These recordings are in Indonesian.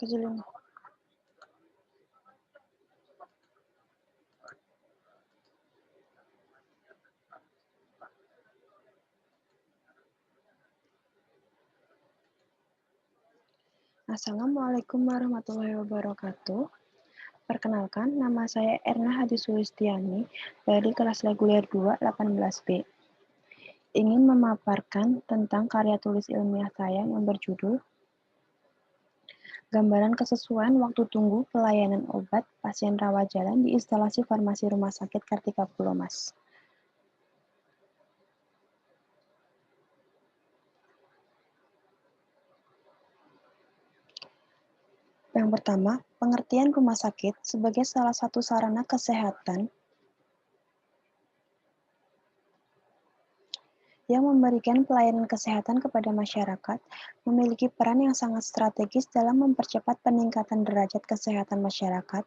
Kecilin. Assalamualaikum warahmatullahi wabarakatuh. Perkenalkan, nama saya Erna Hadi Sulistiani dari kelas reguler 2 18B. Ingin memaparkan tentang karya tulis ilmiah saya yang berjudul Gambaran Kesesuaian Waktu Tunggu Pelayanan Obat Pasien Rawat Jalan di Instalasi Farmasi Rumah Sakit Kartika Pulomas. Yang pertama, pengertian rumah sakit sebagai salah satu sarana kesehatan yang memberikan pelayanan kesehatan kepada masyarakat, memiliki peran yang sangat strategis dalam mempercepat peningkatan derajat kesehatan masyarakat.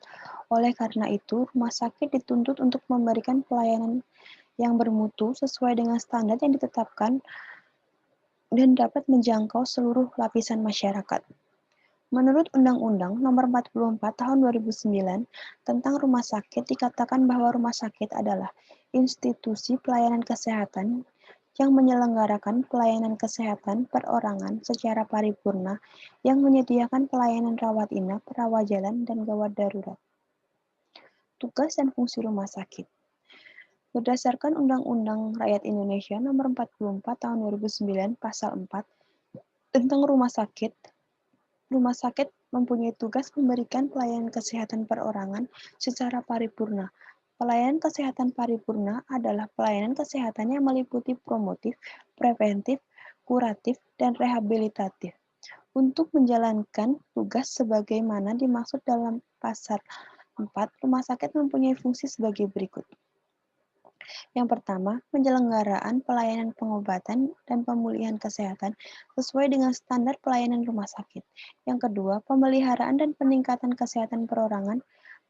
Oleh karena itu, rumah sakit dituntut untuk memberikan pelayanan yang bermutu sesuai dengan standar yang ditetapkan dan dapat menjangkau seluruh lapisan masyarakat. Menurut Undang-Undang Nomor 44 Tahun 2009 tentang Rumah Sakit dikatakan bahwa rumah sakit adalah institusi pelayanan kesehatan yang menyelenggarakan pelayanan kesehatan perorangan secara paripurna yang menyediakan pelayanan rawat inap, rawat jalan, dan gawat darurat. Tugas dan fungsi rumah sakit. Berdasarkan Undang-Undang Rakyat Indonesia Nomor 44 Tahun 2009 Pasal 4 tentang rumah sakit mempunyai tugas memberikan pelayanan kesehatan perorangan secara paripurna. Pelayanan kesehatan paripurna adalah pelayanan kesehatan yang meliputi promotif, preventif, kuratif, dan rehabilitatif. Untuk menjalankan tugas sebagaimana dimaksud dalam pasal 4, rumah sakit mempunyai fungsi sebagai berikut. Yang pertama, penyelenggaraan pelayanan pengobatan dan pemulihan kesehatan sesuai dengan standar pelayanan rumah sakit. Yang kedua, pemeliharaan dan peningkatan kesehatan perorangan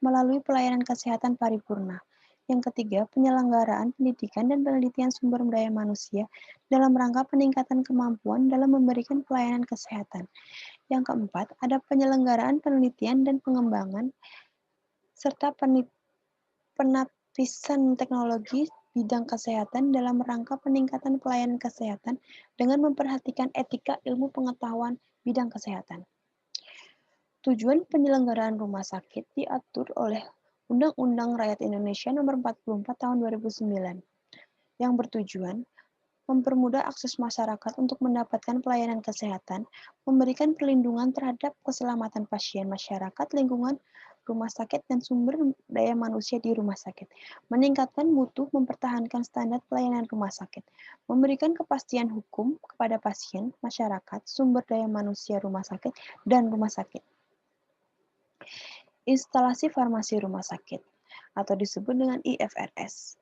melalui pelayanan kesehatan paripurna. Yang ketiga, penyelenggaraan pendidikan dan penelitian sumber daya manusia dalam rangka peningkatan kemampuan dalam memberikan pelayanan kesehatan. Yang keempat, ada penyelenggaraan penelitian dan pengembangan serta penapisan teknologi bidang kesehatan dalam rangka peningkatan pelayanan kesehatan dengan memperhatikan etika ilmu pengetahuan bidang kesehatan. Tujuan penyelenggaraan rumah sakit diatur oleh Undang-Undang Rakyat Indonesia Nomor 44 Tahun 2009 yang bertujuan mempermudah akses masyarakat untuk mendapatkan pelayanan kesehatan, memberikan perlindungan terhadap keselamatan pasien, masyarakat, lingkungan, rumah sakit, dan sumber daya manusia di rumah sakit, meningkatkan mutu, mempertahankan standar pelayanan rumah sakit, memberikan kepastian hukum kepada pasien, masyarakat, sumber daya manusia rumah sakit, dan rumah sakit. Instalasi farmasi rumah sakit, atau disebut dengan IFRS,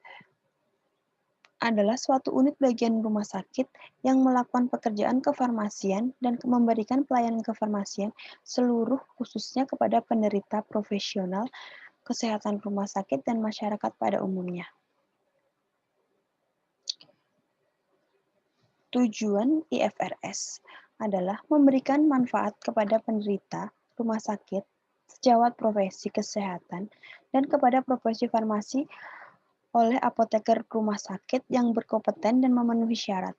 adalah suatu unit bagian rumah sakit yang melakukan pekerjaan kefarmasian dan memberikan pelayanan kefarmasian seluruh khususnya kepada penderita profesional kesehatan rumah sakit dan masyarakat pada umumnya. Tujuan IFRS adalah memberikan manfaat kepada penderita rumah sakit sejawat profesi kesehatan dan kepada profesi farmasi oleh apoteker rumah sakit yang berkompeten dan memenuhi syarat.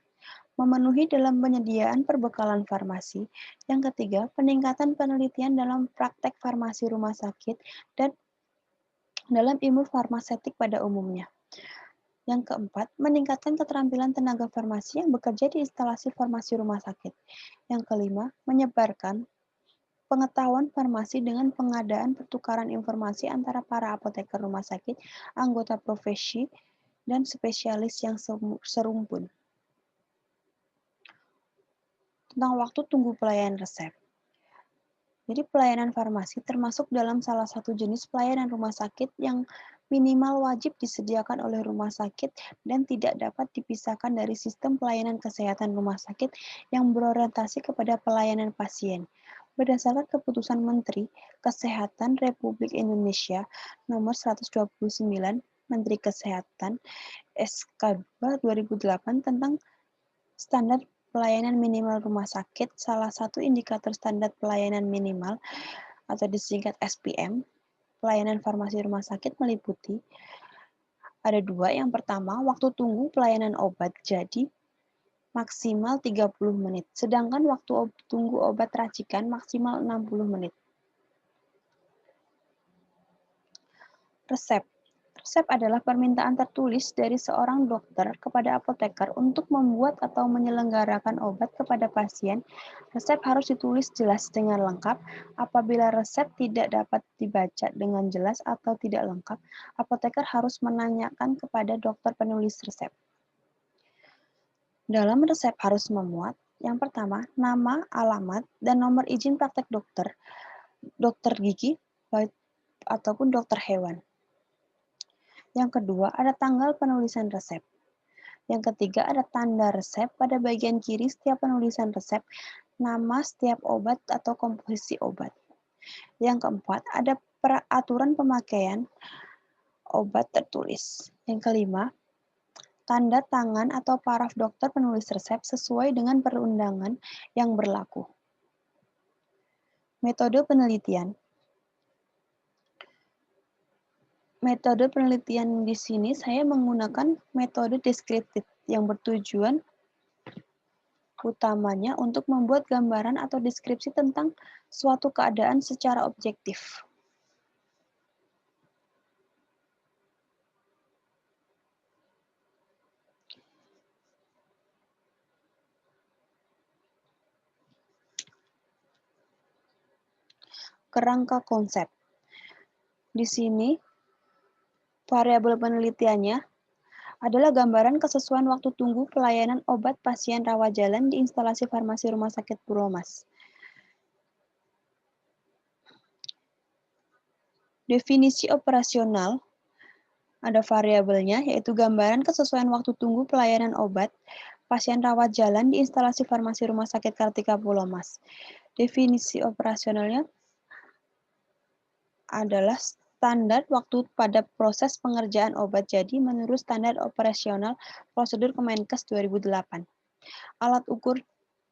Memenuhi dalam penyediaan perbekalan farmasi. Yang ketiga, peningkatan penelitian dalam praktek farmasi rumah sakit dan dalam ilmu farmaseutik pada umumnya. Yang keempat, meningkatkan keterampilan tenaga farmasi yang bekerja di instalasi farmasi rumah sakit. Yang kelima, menyebarkan pengetahuan farmasi dengan pengadaan pertukaran informasi antara para apoteker rumah sakit, anggota profesi, dan spesialis yang serumpun. Tentang waktu tunggu pelayanan resep. Jadi pelayanan farmasi termasuk dalam salah satu jenis pelayanan rumah sakit yang minimal wajib disediakan oleh rumah sakit dan tidak dapat dipisahkan dari sistem pelayanan kesehatan rumah sakit yang berorientasi kepada pelayanan pasien. Berdasarkan keputusan Menteri Kesehatan Republik Indonesia Nomor 129 Menteri Kesehatan SK 2 2008 tentang standar Pelayanan minimal rumah sakit, salah satu indikator standar pelayanan minimal atau disingkat SPM, pelayanan farmasi rumah sakit meliputi ada dua. Yang pertama, waktu tunggu pelayanan obat jadi maksimal 30 menit, sedangkan waktu tunggu obat racikan maksimal 60 menit. Resep. Resep adalah permintaan tertulis dari seorang dokter kepada apoteker untuk membuat atau menyelenggarakan obat kepada pasien. Resep harus ditulis jelas dengan lengkap. Apabila resep tidak dapat dibaca dengan jelas atau tidak lengkap, apoteker harus menanyakan kepada dokter penulis resep. Dalam resep harus memuat, yang pertama, nama, alamat, dan nomor izin praktek dokter, dokter gigi, ataupun dokter hewan. Yang kedua, ada tanggal penulisan resep. Yang ketiga, ada tanda resep. Pada bagian kiri setiap penulisan resep, nama setiap obat atau komposisi obat. Yang keempat, ada peraturan pemakaian obat tertulis. Yang kelima, tanda tangan atau paraf dokter penulis resep sesuai dengan perundangan yang berlaku. Metode penelitian. Metode penelitian di sini saya menggunakan metode deskriptif yang bertujuan utamanya untuk membuat gambaran atau deskripsi tentang suatu keadaan secara objektif. Kerangka konsep. Di sini, variabel penelitiannya adalah gambaran kesesuaian waktu tunggu pelayanan obat pasien rawat jalan di instalasi farmasi Rumah Sakit Pulomas. Definisi operasional ada variabelnya, yaitu gambaran kesesuaian waktu tunggu pelayanan obat pasien rawat jalan di instalasi farmasi Rumah Sakit Kartika Pulomas. Definisi operasionalnya adalah standar waktu pada proses pengerjaan obat jadi menurut standar operasional prosedur Kemenkes 2008. Alat ukur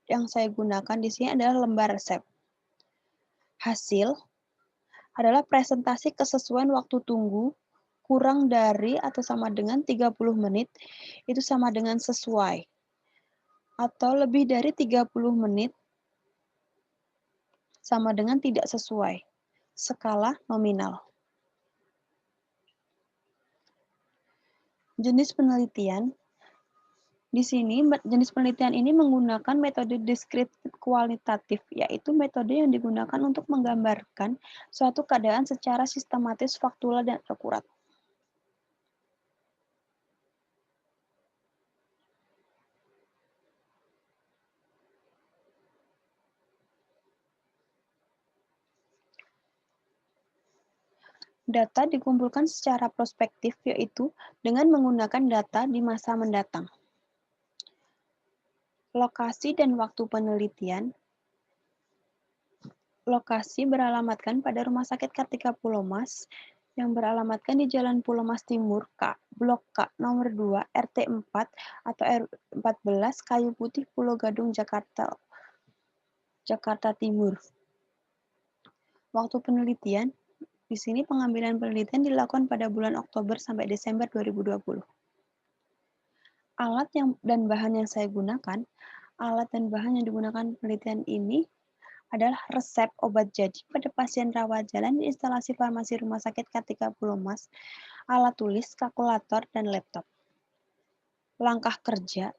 yang saya gunakan di sini adalah lembar resep. Hasil adalah presentasi kesesuaian waktu tunggu kurang dari atau sama dengan 30 menit, itu sama dengan sesuai. Atau lebih dari 30 menit sama dengan tidak sesuai. Skala nominal. Jenis penelitian. Di sini, jenis penelitian ini menggunakan metode deskriptif kualitatif, yaitu metode yang digunakan untuk menggambarkan suatu keadaan secara sistematis, faktual, dan akurat. Data dikumpulkan secara prospektif, yaitu dengan menggunakan data di masa mendatang. Lokasi dan waktu penelitian. Lokasi beralamatkan pada Rumah Sakit Kartika Pulomas yang beralamatkan di Jalan Pulomas Timur, Blok K, nomor 2, RT 4 atau R14, Kayu Putih, Pulau Gadung, Jakarta Timur. Waktu penelitian, di sini pengambilan penelitian dilakukan pada bulan Oktober sampai Desember 2020. Alat dan bahan yang saya gunakan, alat dan bahan yang digunakan penelitian ini adalah resep obat jadi pada pasien rawat jalan di instalasi farmasi Rumah Sakit Kartika Pulomas, alat tulis, kalkulator, dan laptop. Langkah kerja.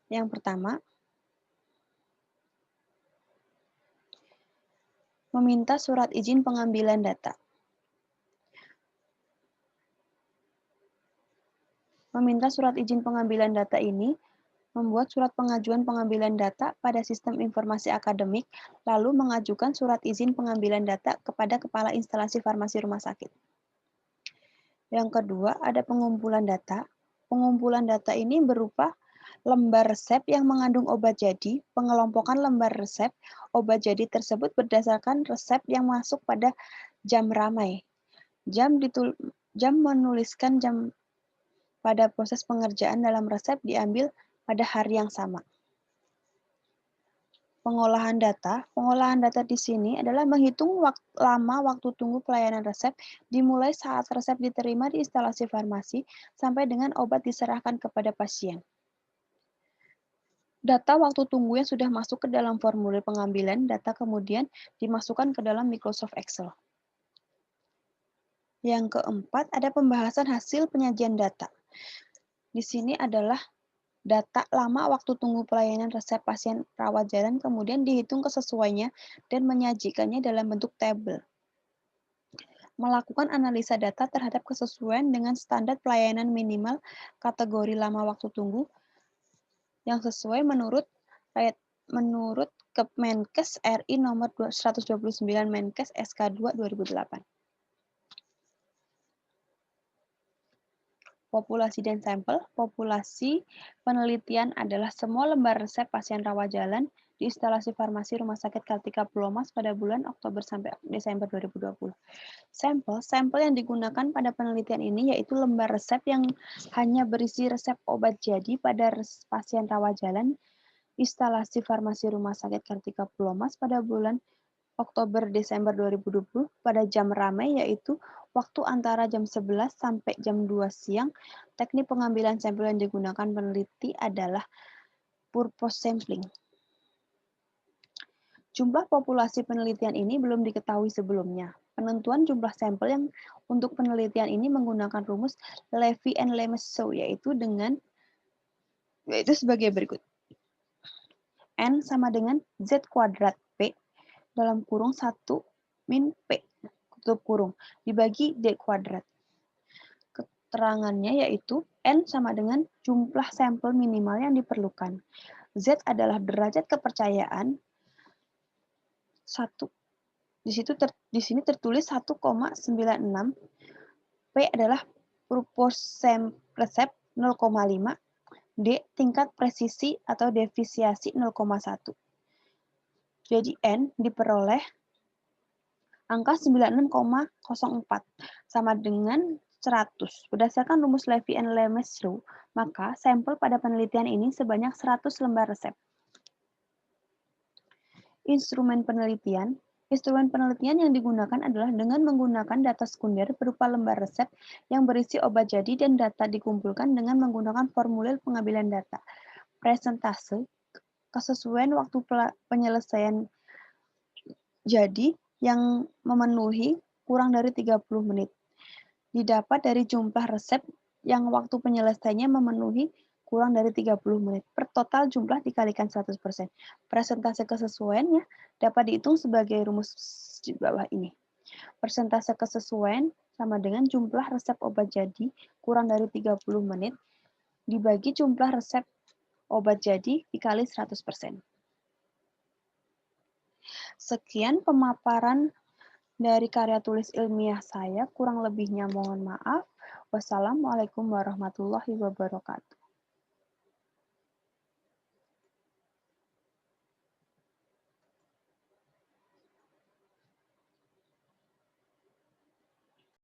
Yang pertama, meminta surat izin pengambilan data. Meminta surat izin pengambilan data ini membuat surat pengajuan pengambilan data pada sistem informasi akademik, lalu mengajukan surat izin pengambilan data kepada Kepala Instalasi Farmasi Rumah Sakit. Yang kedua, ada pengumpulan data. Pengumpulan data ini berupa lembar resep yang mengandung obat jadi, pengelompokan lembar resep obat jadi tersebut berdasarkan resep yang masuk pada jam ramai. Jam menuliskan jam pada proses pengerjaan dalam resep diambil pada hari yang sama. Pengolahan data di sini adalah menghitung lama waktu tunggu pelayanan resep dimulai saat resep diterima di instalasi farmasi sampai dengan obat diserahkan kepada pasien. Data waktu tunggu yang sudah masuk ke dalam formulir pengambilan data kemudian dimasukkan ke dalam Microsoft Excel. Yang keempat, ada pembahasan hasil penyajian data. Di sini adalah data lama waktu tunggu pelayanan resep pasien rawat jalan kemudian dihitung kesesuaiannya dan menyajikannya dalam bentuk tabel. Melakukan analisa data terhadap kesesuaian dengan standar pelayanan minimal kategori lama waktu tunggu yang sesuai menurut Kemenkes RI nomor 129 Menkes SK2 2008. Populasi dan sampel. Populasi penelitian adalah semua lembar resep pasien rawat jalan di instalasi farmasi Rumah Sakit Kartika Pulomas pada bulan Oktober sampai Desember 2020. Sampel yang digunakan pada penelitian ini yaitu lembar resep yang hanya berisi resep obat jadi pada pasien rawat jalan instalasi farmasi Rumah Sakit Kartika Pulomas pada bulan Oktober-Desember 2020 pada jam ramai yaitu waktu antara jam 11 sampai jam 2 siang. Teknik pengambilan sampel yang digunakan peneliti adalah purpose sampling. Jumlah populasi penelitian ini belum diketahui sebelumnya. Penentuan jumlah sampel yang untuk penelitian ini menggunakan rumus Levy and Lemeseau yaitu sebagai berikut. N sama dengan Z kuadrat P dalam kurung 1 min P tutup kurung dibagi D kuadrat. Keterangannya yaitu N sama dengan jumlah sampel minimal yang diperlukan. Z adalah derajat kepercayaan 1. Di sini tertulis 1,96. P adalah proporsi resep 0,5. D tingkat presisi atau defisiasi 0,1. Jadi N diperoleh angka 96,04 sama dengan 100. Berdasarkan rumus Levy and Lemeseau, maka sampel pada penelitian ini sebanyak 100 lembar resep. Instrumen penelitian yang digunakan adalah dengan menggunakan data sekunder berupa lembar resep yang berisi obat jadi dan data dikumpulkan dengan menggunakan formulir pengambilan data. Presentase kesesuaian waktu penyelesaian jadi yang memenuhi kurang dari 30 menit. Didapat dari jumlah resep yang waktu penyelesaiannya memenuhi kurang dari 30 menit. Per total jumlah dikalikan 100%. Persentase kesesuaiannya dapat dihitung sebagai rumus di bawah ini. Persentase kesesuaian sama dengan jumlah resep obat jadi kurang dari 30 menit dibagi jumlah resep obat jadi dikali 100%. Sekian pemaparan dari karya tulis ilmiah saya, kurang lebihnya mohon maaf. Wassalamualaikum warahmatullahi wabarakatuh.